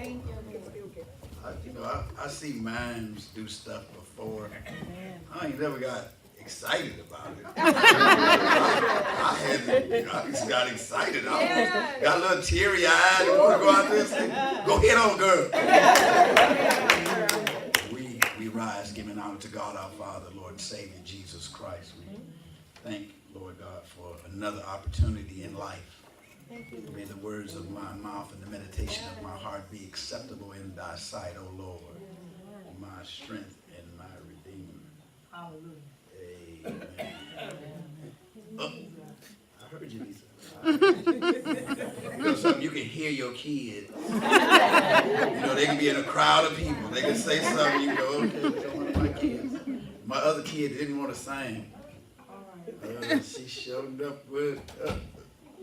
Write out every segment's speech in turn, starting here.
Thank you. I see mimes do stuff before. I ain't never got excited about it. I just got excited. I got a little teary-eyed and want to go out there and say, go ahead on, girl. We rise giving honor to God our Father, Lord and Savior Jesus Christ. We thank Lord God for another opportunity in life. May the words of my mouth and the meditation of my heart be acceptable in thy sight, O Lord, my strength and my redeemer. Hallelujah. Amen. Oh, I heard you, Lisa. You know something, you can hear your kids. They can be in a crowd of people. They can say something, you go, okay, that's one of my kids. My other kid didn't want to sing. She showed up with...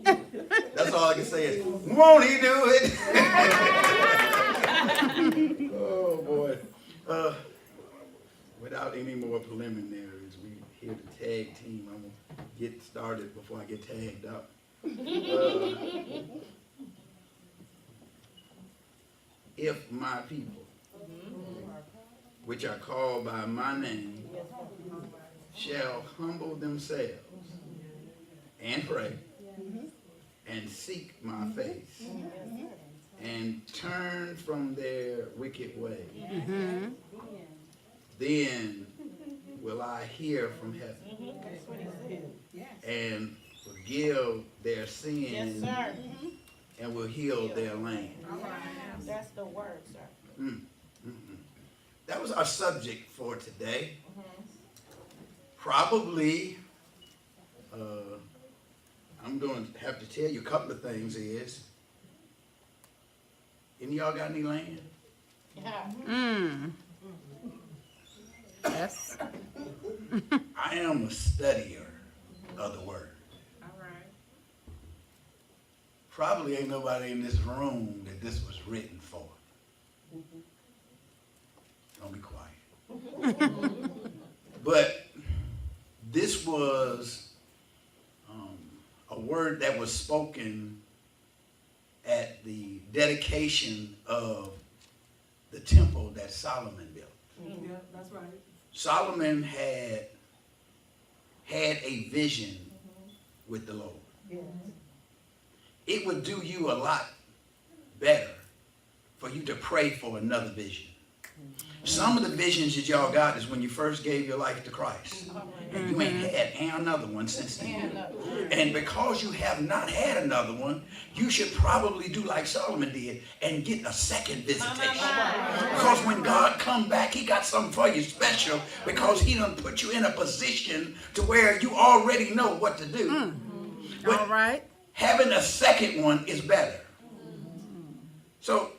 That's all I can say is, won't he do it? Oh, boy. Without any more preliminaries, we here to tag team. I'm going to get started before I get tagged up. If my people, which are called by my name, shall humble themselves and pray and seek my face and turn from their wicked way, then will I hear from heaven and forgive their sins and will heal their land. That's the word, sir. That was our subject for today. Probably, I'm going to have to tell you a couple of things is, any of y'all got any land? Yes. I am a studier of the word. All right. Probably ain't nobody in this room that this was written for. Don't be quiet. But this was a word that was spoken at the dedication of the temple that Solomon built. Yeah, that's right. Solomon had a vision with the Lord. Yes. It would do you a lot better for you to pray for another vision. Some of the visions that y'all got is when you first gave your life to Christ. And you ain't had another one since then. And because you have not had another one, you should probably do like Solomon did and get a second visitation. Because when God come back, he got something for you special because he done put you in a position to where you already know what to do. But all right. Having a second one is better. So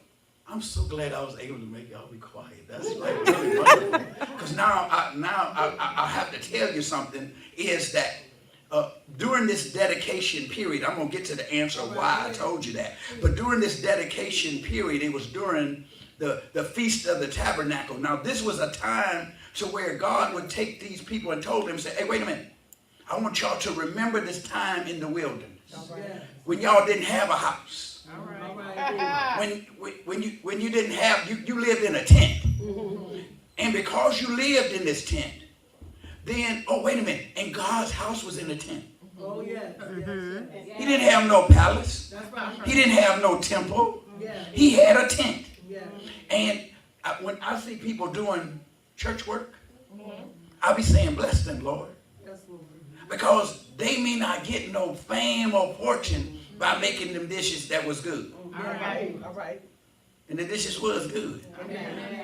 I'm so glad I was able to make y'all be quiet. That's like really wonderful. Because now I have to tell you something, is that during this dedication period, I'm going to get to the answer why I told you that. But during this dedication period, it was during the Feast of the Tabernacle. Now, this was a time to where God would take these people and told them, say, hey, wait a minute. I want y'all to remember this time in the wilderness when y'all didn't have a house. When you didn't have, you lived in a tent. And because you lived in this tent, then, oh, wait a minute, and God's house was in a tent. Oh, yeah. He didn't have no palace. He didn't have no temple. He had a tent. And when I see people doing church work, I'll be saying, bless them, Lord. Because they may not get no fame or fortune by making them dishes that was good. All right. And the dishes was good.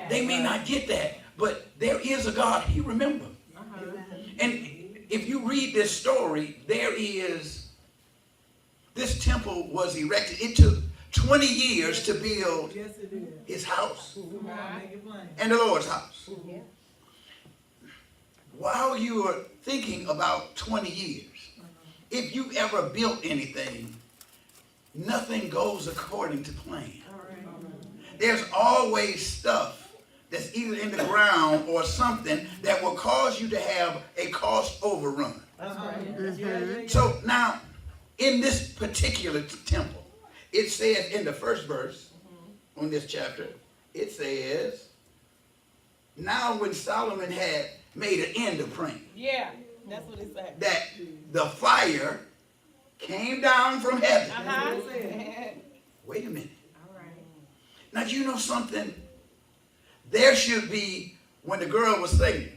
They may not get that, but there is a God. He remembered. And if you read this story, this temple was erected. It took 20 years to build his house and the Lord's house. While you are thinking about 20 years, if you ever built anything, nothing goes according to plan. There's always stuff that's either in the ground or something that will cause you to have a cost overrun. So now, in this particular temple, it says in the first verse, on this chapter, it says, now when Solomon had made an end of praying, Yeah, that's what it said. that the fire came down from heaven. Uh-huh. Wait a minute. All right. Now, do you know something? There should be, when the girl was singing,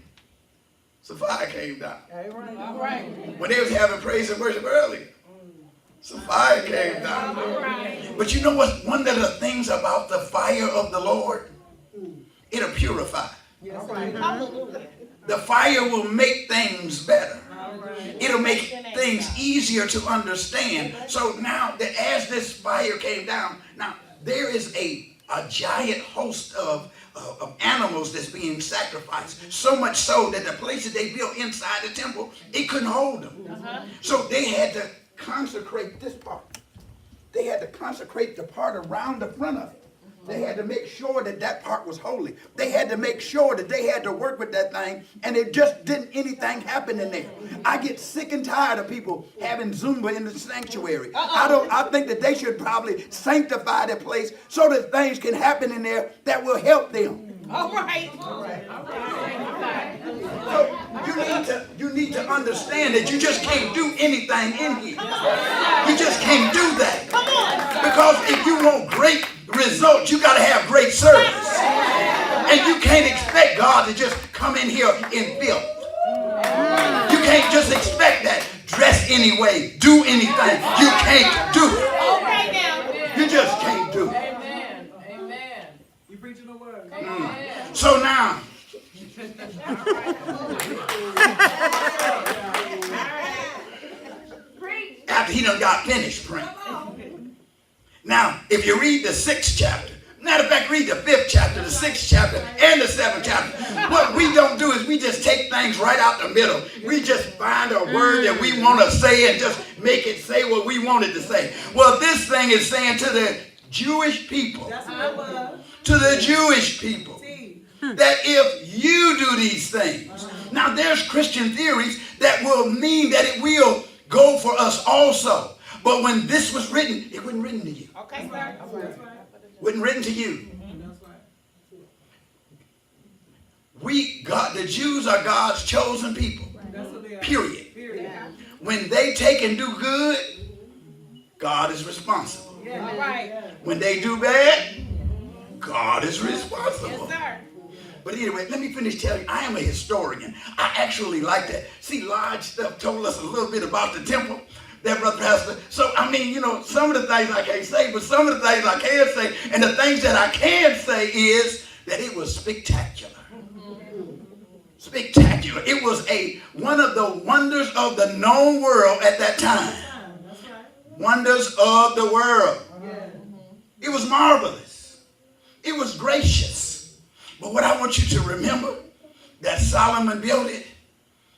some fire came down. All right. When they was having praise and worship earlier, some fire came down. All right. But you know what? One of the things about the fire of the Lord, it'll purify. Yes, Hallelujah. The fire will make things better. all right. It'll make things easier to understand. So now that as this fire came down, now there is a giant host of animals that's being sacrificed. So much so that the places they built inside the temple, it couldn't hold them. So they had to consecrate this part. They had to consecrate the part around the front of it. They had to make sure that that part was holy. They had to make sure that they had to work with that thing, and it just didn't anything happen in there. I get sick and tired of people having Zumba in the sanctuary. I think that they should probably sanctify that place so that things can happen in there that will help them. All right. So you need to understand that you just can't do anything in here. You just can't do that. Come on. Because if you want great results, you got to have great service. And you can't expect God to just come in here in filth. You can't just expect that. Dress anyway, do anything. You can't do it. Okay now. You just can't do it. Amen. Amen. You preaching the word. So now, after he done got finished praying. Now, if you read the 6th chapter, matter of fact, read the 5th chapter, the 6th chapter, and the 7th chapter. What we don't do is we just take things right out the middle. We just find a word that we want to say and just make it say what we want it to say. Well, this thing is saying to the Jewish people, That's what it was. to the Jewish people, See. that if you do these things, now there's Christian theories that will mean that it will go for us also. But when this was written, it wasn't written to you. Okay, sir. That's right. Wasn't written to you. That's right. The Jews are God's chosen people. That's what they are. Period. Period. When they take and do good, God is responsible. Yeah. All right. When they do bad, God is responsible. Yes, sir. But anyway, let me finish telling you, I am a historian. I actually like that. See, Lodge stuff told us a little bit about the temple. That brother pastor. So, I mean, you know, some of the things I can't say, but some of the things I can say, and the things that I can say is that it was spectacular. Spectacular. It was one of the wonders of the known world at that time. That's right. Wonders of the world. Yeah. It was marvelous. It was gracious. But what I want you to remember, that Solomon built it,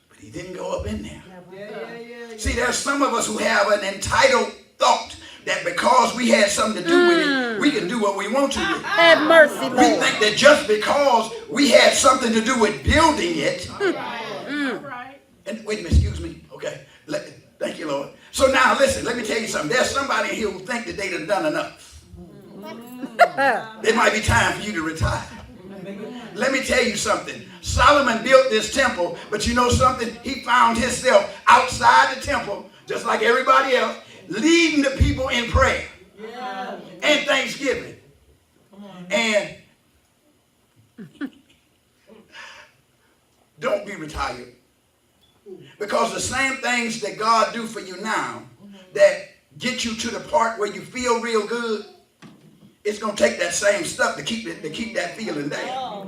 but he didn't go up in there. Yeah. See, there's some of us who have an entitled thought that because we had something to do with it, we can do what we want to do. Have mercy, We Lord. think that just because we had something to do with building it, All right. and wait a minute, excuse me, okay, thank you, Lord. So now listen, let me tell you something. There's somebody here who think that they done enough. It might be time for you to retire. Let me tell you something. Solomon built this temple, but you know something? He found himself outside the temple, just like everybody else, leading the people in prayer and thanksgiving. And don't be retired. Because the same things that God do for you now that get you to the part where you feel real good, it's going to take that same stuff to keep that feeling there.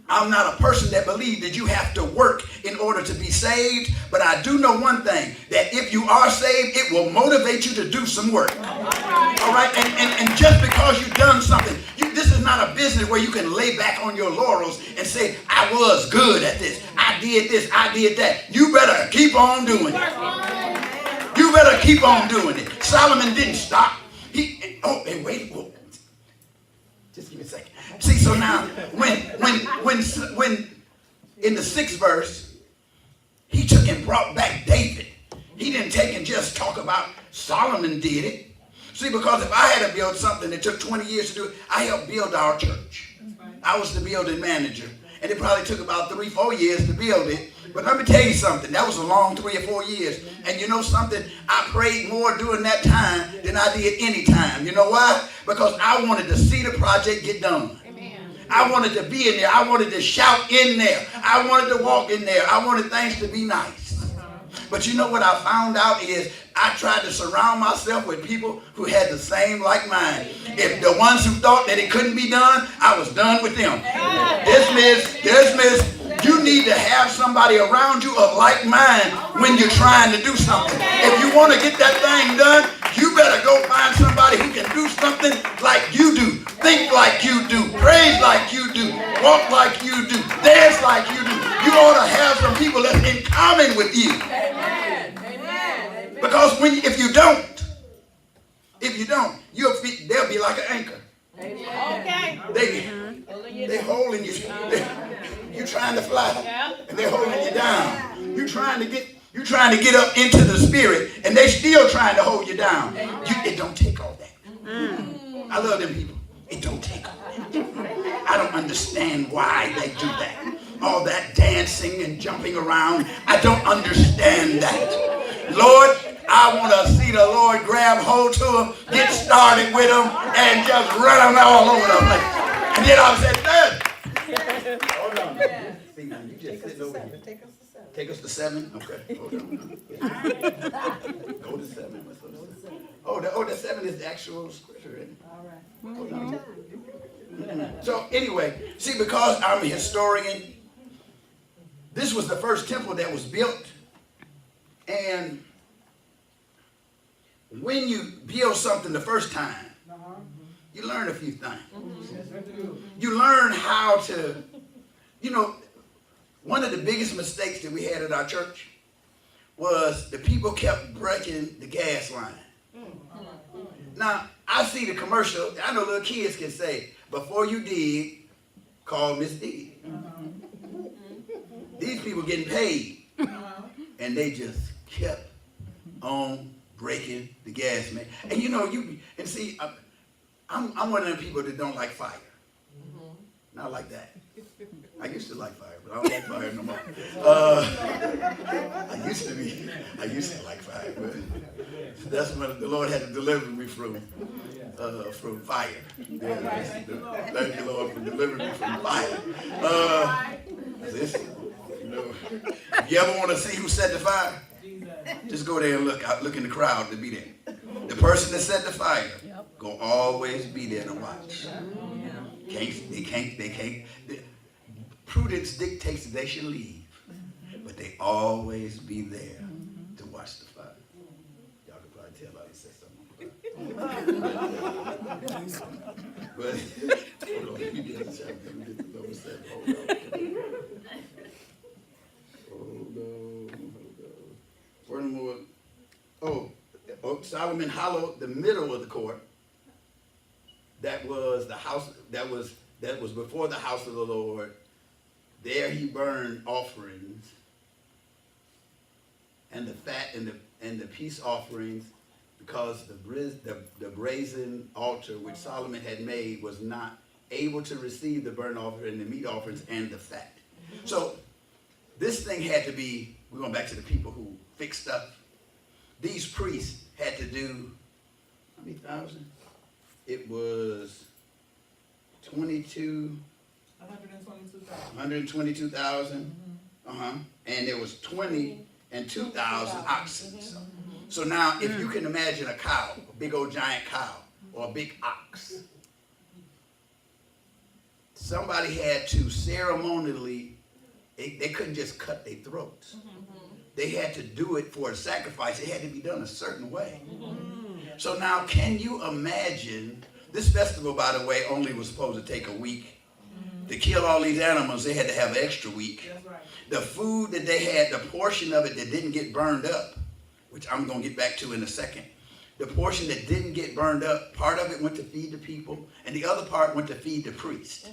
I'm not a person that believes that you have to work in order to be saved, but I do know one thing, that if you are saved, it will motivate you to do some work. All right? And just because you've done something, this is not a business where you can lay back on your laurels and say, I was good at this, I did that. You better keep on doing it. You better keep on doing it. Solomon didn't stop. Just give me a second. See, so now, when in the 6th verse, he took and brought back David. He didn't take and just talk about Solomon did it, See, because if I had to build something that took 20 years to do it, I helped build our church. I was the building manager. And it probably took about 3-4 years to build it. But let me tell you something. That was a long 3 or 4 years. And you know something? I prayed more during that time than I did any time. You know why? Because I wanted to see the project get done. I wanted to be in there. I wanted to shout in there. I wanted to walk in there. I wanted things to be nice. But you know what I found out is I tried to surround myself with people who had the same like mind. If the ones who thought that it couldn't be done, I was done with them. Dismiss. You need to have somebody around you of like mind when you're trying to do something. If you want to get that thing done, you better go find somebody who can do something like you do, think like you do, praise like you do, walk like you do, dance like you do. You ought to have some people that's in common with you. Because if you don't, they'll be like an anchor. They holding you. You're trying to fly, and they're holding you down. You're trying to get up into the spirit, and they're still trying to hold you down. It don't take all that. I love them people. It don't take all that. I don't understand why they do that. All that dancing and jumping around. I don't understand that. Lord, I want to see the Lord grab hold to them, get started with them, and just run them all over the place. And then I said, hold on. See, now you just sitting over here. Take us to 7? Okay, hold on. Go to 7. Let's go to 7. Oh, the 7 is the actual scripture, isn't it? All right. Hold on. So anyway, see, because I'm a historian, this was the first temple that was built. And when you build something the first time, you learn a few things. You learn how to, one of the biggest mistakes that we had at our church was the people kept breaking the gas line. Now, I see the commercial. I know little kids can say, before you dig, call Miss D. These people getting paid. And they just kept on breaking the gas, man. And see, I'm one of them people that don't like fire. Not like that. I used to like fire, but I don't like fire no more. I used to like fire, but that's when the Lord had to deliver me from fire. Yeah, thank you, Lord, for delivering me from fire. Listen, if you ever want to see who set the fire, just go there and look in the crowd to be there. The person that set the fire gonna always be there to watch. They can't. Prudence dictates that they should leave, but they always be there to watch the fire. Y'all can probably tell I said something. But hold on, let me get the chapter. Let me get the number 7. Hold on. Furthermore, Solomon hollowed the middle of the court. That was the house. That was before the house of the Lord. There he burned offerings and the fat and the peace offerings, because the brazen altar which Solomon had made was not able to receive the burnt offering and the meat offerings and the fat. So this thing had to be, we're going back to the people who fixed stuff. These priests had to do, how many thousand? It was 122,000. And there was 22,000 oxen. So now, if you can imagine a cow, a big old giant cow, or a big ox, somebody had to ceremonially, they couldn't just cut their throats. They had to do it for a sacrifice. It had to be done a certain way. So now, can you imagine, this festival, by the way, only was supposed to take a week. To kill all these animals, they had to have an extra week. That's right. The food that they had, the portion of it that didn't get burned up, which I'm going to get back to in a second. The portion that didn't get burned up, part of it went to feed the people, and the other part went to feed the priest.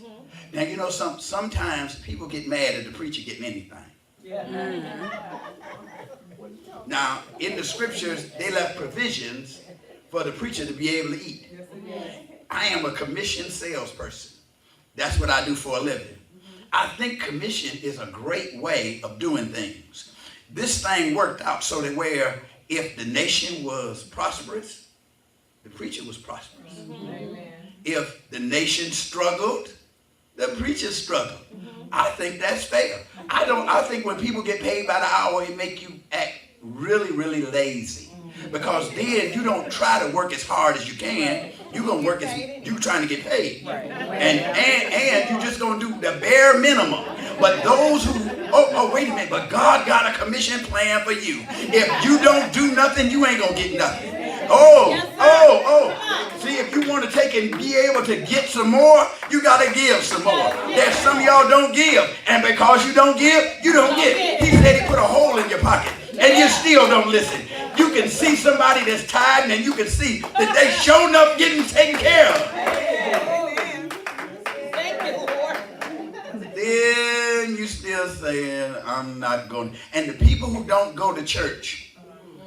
Now, sometimes people get mad at the preacher getting anything. Now, in the scriptures, they left provisions for the preacher to be able to eat. I am a commission salesperson. That's what I do for a living. I think commission is a great way of doing things. This thing worked out so that where if the nation was prosperous, the preacher was prosperous. If the nation struggled, the preacher struggled. I think that's fair. I think when people get paid by the hour, it make you act really, really lazy. Because then you don't try to work as hard as you can. You're going to work as you're trying to get paid. And you're just going to do the bare minimum. But those who, wait a minute, but God got a commission plan for you. If you don't do nothing, you ain't going to get nothing. See, if you want to take and be able to get some more, you got to give some more. There's some of y'all don't give. And because you don't give, you don't get. He said he put a hole in your pocket. And you still don't listen. You can see somebody that's tired and you can see that they showing up getting taken care of. Thank you, Lord. Then you still saying, I'm not going. And the people who don't go to church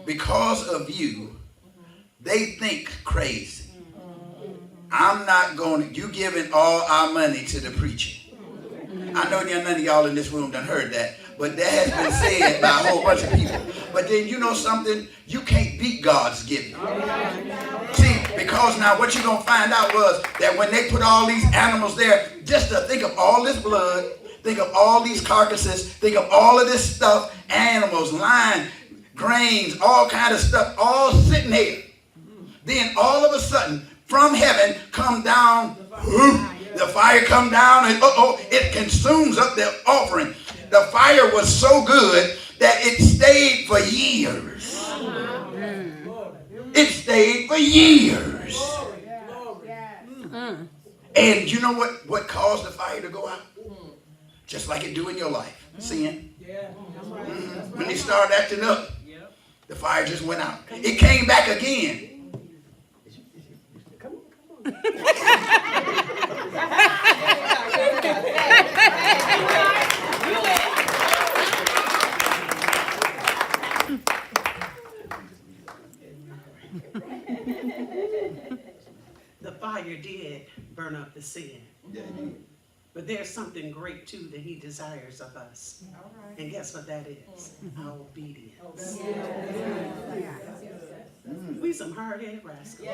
because of you, they think crazy. I'm not going to, you giving all our money to the preacher. I know none of y'all in this room done heard that, but that has been said by a whole bunch of people. But then you know something? You can't beat God's giving. See, because now what you're going to find out was that when they put all these animals there, just to think of all this blood, think of all these carcasses, think of all of this stuff, animals, lion, grains, all kind of stuff, all sitting here. Then all of a sudden, from heaven come down, the fire come down and it consumes up the offering. The fire was so good that it stayed for years. It stayed for years. And you know what caused the fire to go out? Just like it do in your life. Sin. When they start acting up, the fire just went out. It came back again. The fire did burn up the sin. But there's something great too that he desires of us. And guess what that is? Our obedience. We some hard-headed rascals.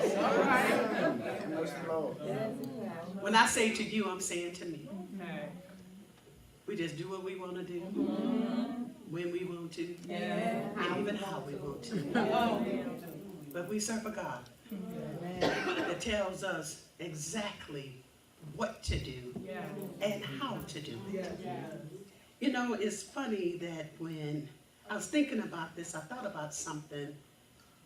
When I say to you, I'm saying to me. We just do what we want to do, when we want to, and even how we want to. But we serve a God that tells us exactly what to do and how to do it. You know, it's funny that when I was thinking about this, I thought about something.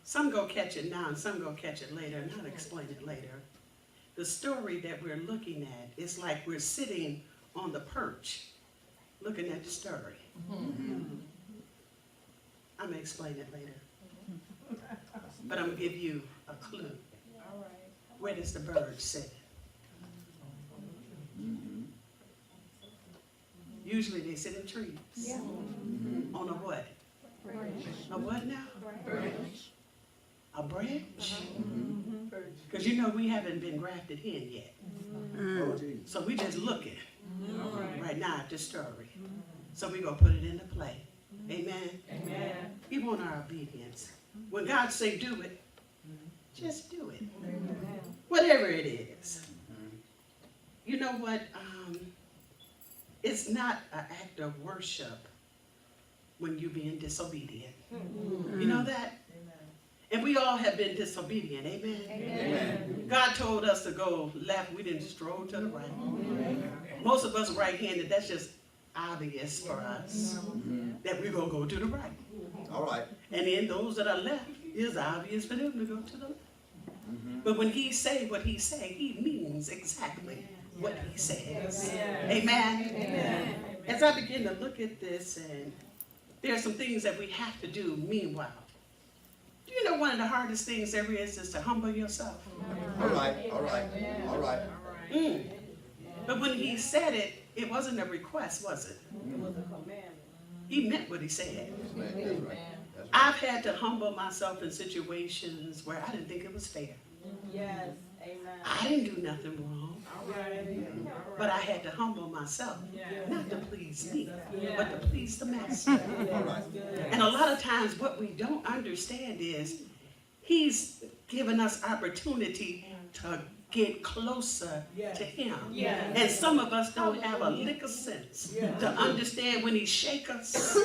Some go catch it now and some go catch it later, and I'll explain it later. The story that we're looking at is like we're sitting on the perch looking at the story. I'm going to explain it later. But I'm going to give you a clue. Where does the bird sit? Usually they sit in trees. On a what? A what now? A branch? Because you know we haven't been grafted in yet. So we just looking right now at this story. So we're going to put it into play. Amen? Amen. We want our obedience. When God say do it, just do it. Whatever it is. You know what? It's not an act of worship when you're being disobedient. You know that? And we all have been disobedient. Amen? Amen. God told us to go left. We didn't stroll to the right. Most of us right-handed, that's just obvious for us that we're going to go to the right. All right. And then those that are left, it's obvious for them to go to the left. But when he say what he say, he means exactly what he says. Amen. Amen. As I begin to look at this, and there are some things that we have to do meanwhile. Do you know one of the hardest things there is to humble yourself? All right. All right. All right. But when he said it, it wasn't a request, was it? It was a command. He meant what he said. That's right. That's I've had to humble myself in situations where I didn't think it was fair. Yes. Amen. I didn't do nothing wrong, All right. but I had to humble myself, Yeah. not to please me, Yeah. but to please the master. And a lot of times what we don't understand is he's given us opportunity to get closer to him. Yeah. And some of us don't have a lick of sense to understand when he shake us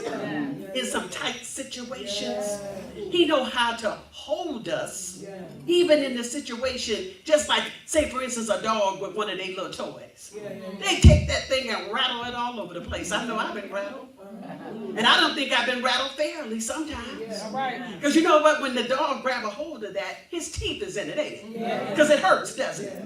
in some tight situations. He know how to hold us, even in the situation, just like, say for instance, a dog with one of their little toys. They take that thing and rattle it all over the place. I know I've been rattled. And I don't think I've been rattled fairly sometimes. Because you know what? When the dog grab a hold of that, his teeth is in it, ain't it? Because it hurts, doesn't it?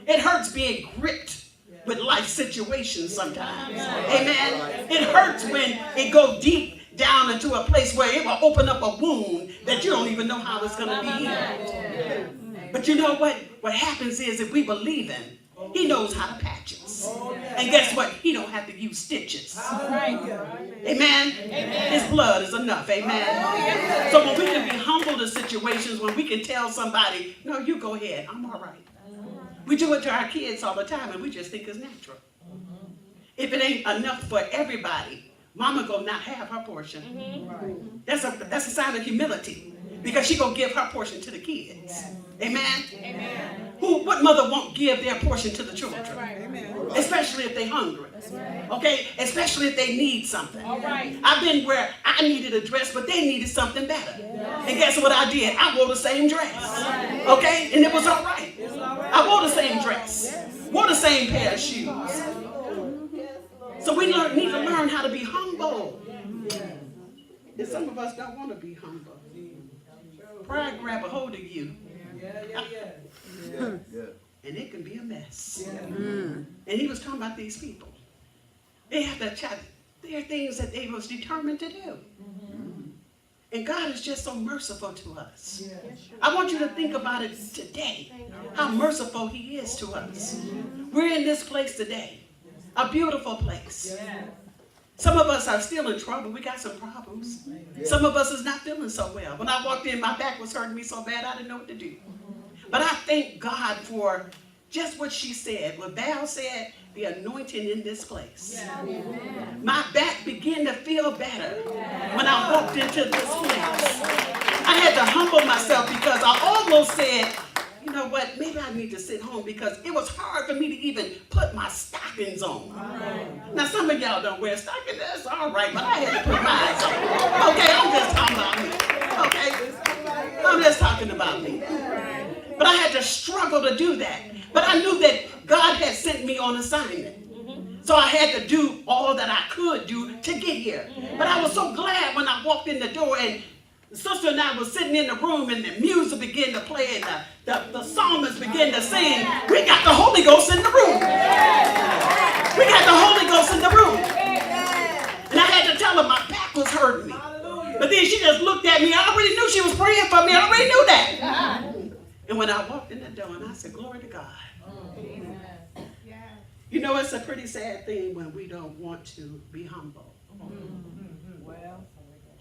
It hurts being gripped with life situations sometimes. Amen? It hurts when it goes deep down into a place where it will open up a wound that you don't even know how it's going to be healed. But you know what? What happens is if we believe him, he knows how to patch us. And guess what? He don't have to use stitches. Amen? His blood is enough. Amen? So when we can be humbled in situations, when we can tell somebody, no, you go ahead, I'm all right. We do it to our kids all the time and we just think it's natural. If it ain't enough for everybody, mama gonna not have her portion. That's a sign of humility because she gonna give her portion to the kids. Amen? What mother won't give their portion to the children? Especially if they're hungry. Okay? Especially if they need something. I've been where I needed a dress, but they needed something better. And guess what I did? I wore the same dress. Okay? And it was all right. I wore the same dress. Wore the same pair of shoes. So we need to learn how to be humble. And some of us don't want to be humble. Pride grab a hold of you. And it can be a mess. And he was talking about these people. They have to chat. There are things that they was determined to do. And God is just so merciful to us. I want you to think about it today, how merciful he is to us. We're in this place today, a beautiful place. Some of us are still in trouble. We got some problems. Some of us is not feeling so well. When I walked in, my back was hurting me so bad I didn't know what to do. But I thank God for just what she said. What Val said, the anointing in this place. My back began to feel better when I walked into this place. I had to humble myself because I almost said, you know what, maybe I need to sit home because it was hard for me to even put my stockings on. Now some of y'all don't wear stockings, that's all right, but I had to put mine on. Okay, I'm just talking about me. Okay, I'm just talking about me. But I had to struggle to do that. But I knew that God had sent me on assignment. So I had to do all that I could do to get here. But I was so glad when I walked in the door and the sister and I was sitting in the room and the music began to play and the psalmist began to sing. We got the Holy Ghost in the room. We got the Holy Ghost in the room. And I had to tell her my back was hurting me. But then she just looked at me. I already knew she was praying for me. I already knew that. And when I walked in the door and I said, glory to God. You know, it's a pretty sad thing when we don't want to be humble.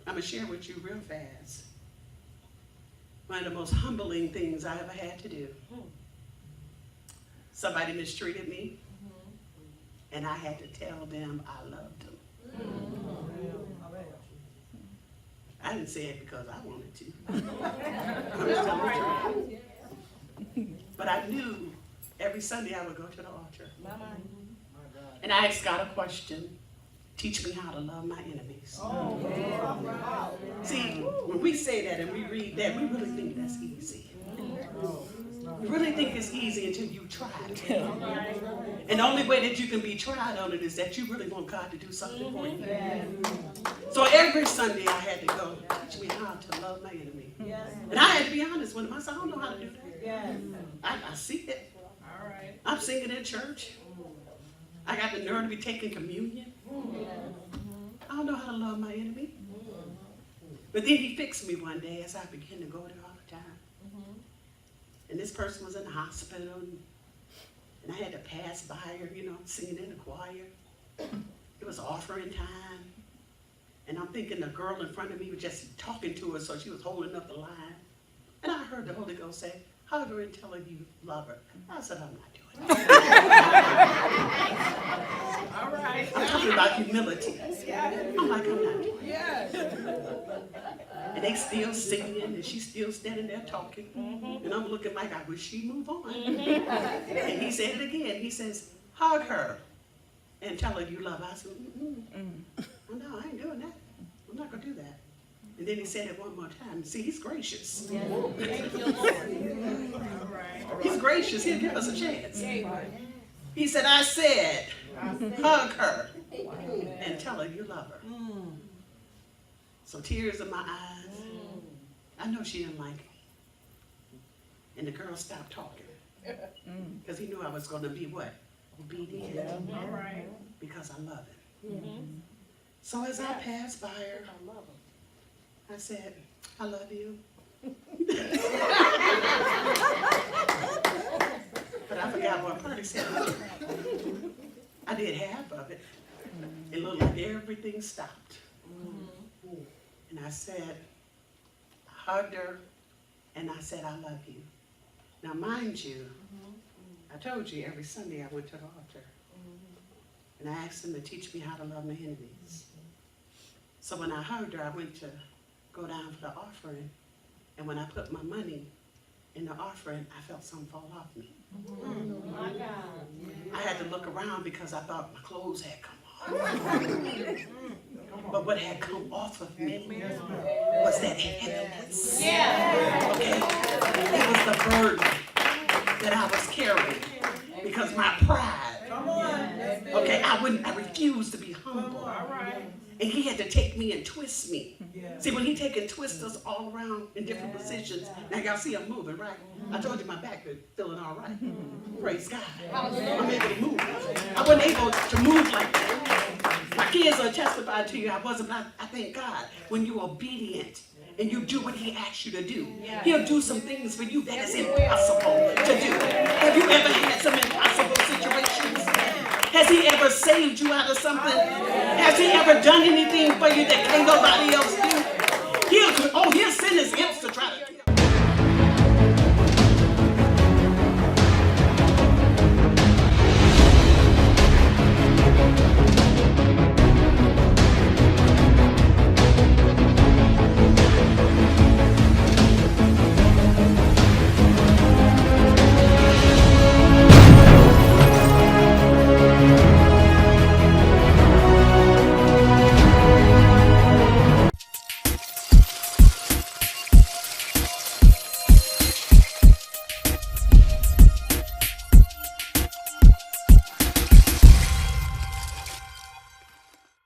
I'm going to share with you real fast. One of the most humbling things I ever had to do. Somebody mistreated me, and I had to tell them I loved them. I didn't say it because I wanted to. I was telling the truth. But I knew every Sunday I would go to the altar. And I asked God a question. Teach me how to love my enemies. See, when we say that and we read that, we really think that's easy. We really think it's easy until you try it. And the only way that you can be tried on it is that you really want God to do something for you. So every Sunday I had to go, teach me how to love my enemy. And I had to be honest with him. I said, I don't know how to do that. I see it. I'm singing in church. I got the nerve to be taking communion. I don't know how to love my enemy. But then he fixed me one day as I began to go there all the time. And this person was in the hospital, and I had to pass by her, you know, singing in the choir. It was offering time. And I'm thinking the girl in front of me was just talking to her, so she was holding up the line. And I heard the Holy Ghost say, hug her and tell her you love her. I said, I'm not doing that. All right. I'm talking about humility. I'm like, I'm not doing that. Yes. And they still singing, and she's still standing there talking. And I'm looking like, I wish she'd move on. And he said it again. He says, hug her and tell her you love her. I said, oh, no, I ain't doing that. I'm not going to do that. And then he said it one more time. See, he's gracious. He's gracious. He'll give us a chance. He said, I said, hug her and tell her you love her. So tears in my eyes. I know she didn't like it. And the girl stopped talking. Because he knew I was going to be what? Obedient. All right. Because I love him. So as I passed by her, I said, I love you. But I forgot what part he said. I did half of it. It looked like everything stopped. And I said, I hugged her, and I said, I love you. Now, mind you, I told you every Sunday I went to the altar. And I asked him to teach me how to love my enemies. So when I hugged her, I went to go down for the offering. And when I put my money in the offering, I felt something fall off me. My God. I had to look around because I thought my clothes had come off. But what had come off of me was that heaviness. Okay? It was the burden that I was carrying because my pride. Okay, I refused to be humble. And he had to take me and twist me. See, when he take and twist us all around in different positions, now y'all see I'm moving, right? I told you my back was feeling all right. Praise God. I'm able to move. I wasn't able to move like that. My kids will testify to you, I wasn't, but I thank God when you're obedient and you do what he asks you to do. He'll do some things for you that is impossible to do. Have you ever had some impossible situations? Has he ever saved you out of something? Has he ever done anything for you that can't nobody else do? He'll send his imps to try to kill you.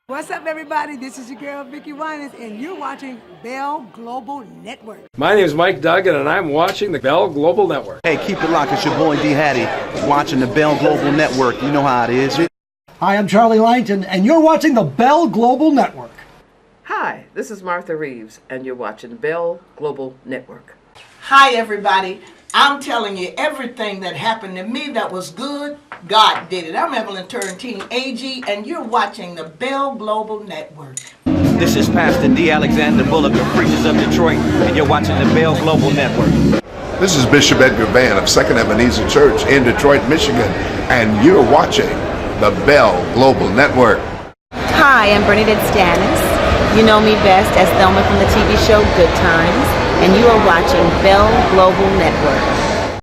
What's up, everybody? This is your girl, Vicki Winans, and you're watching Bell Global Network. My name is Mike Duggan, and I'm watching the Bell Global Network. Hey, keep it locked. It's your boy D. Hattie watching the Bell Global Network. You know how it is. Hi, I'm Charlie Langton, and you're watching the Bell Global Network. Hi, this is Martha Reeves, and you're watching the Bell Global Network. Hi, everybody. I'm telling you, everything that happened to me that was good, God did it. I'm Evelyn Turrentine, AG, and you're watching the Bell Global Network. This is Pastor D. Alexander Bullock of Preachers of Detroit, and you're watching the Bell Global Network. This is Bishop Edgar Van of Second Ebenezer Church in Detroit, Michigan, and you're watching the Bell Global Network. Hi, I'm Bernadette Stanis. You know me best as Thelma from the TV show Good Times, and you are watching Bell Global Network.